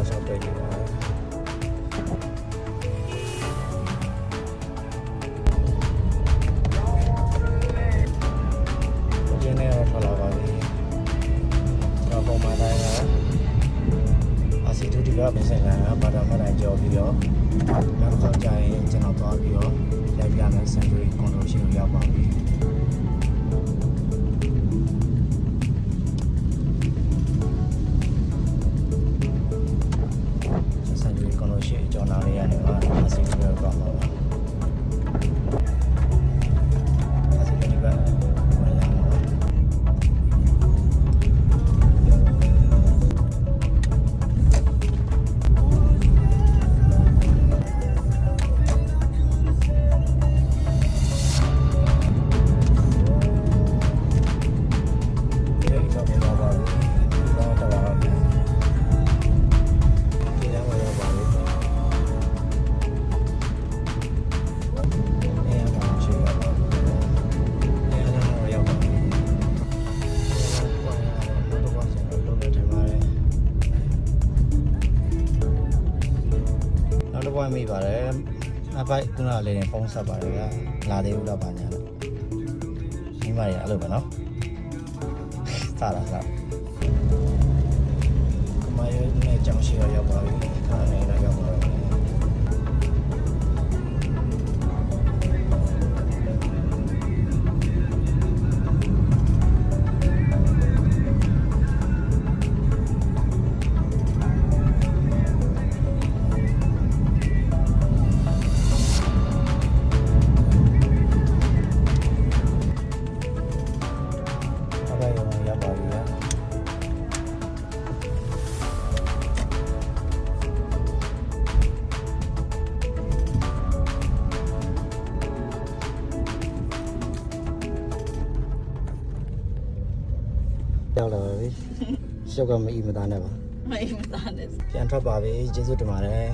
တော့ဆောက်တွေ့နေပါရင်းနေတော့ထွက်လာပါပြီတော့ပုံမှန်တိုင်းကအစီတူဒီကပြင်ဆိုင်လာပါတော့မှတိုင်းကြော်ပြီးတော့နောက်တော့ကြာရင်ကျွန်တော်သွားပြီးတော့ရိုက်ပြမယ်စင်ဂရီကွန်ဒိုရှင်ကိုရောက်ပါပြီစင်ဂရီကွန်ဒိုရှင်ကြော်လာရရတယ်ပါအစီတူတော့ပါမှာပါအစီတူကဝင်လာမှာဝမ်းမိပါတယ်အပိုက်ခုနလေးနဲ့ဖုံးဆက်ပါတယ်ကလာသေးဘူးတော့ပါညာလို့မိမရအဲ့လိုပဲနော်စတာကမယောနဲ့ကြောင်ရှိရရောက်ပါပြီခါနေတော့ရောက်ပါတော့ရောက်လာပါပြီရှုပ်ကမအီမသားနဲ့ပါမအေးမသားနဲ့ပြန်ထွက်ပါပြီကျေးဇူးတင်ပါတယ်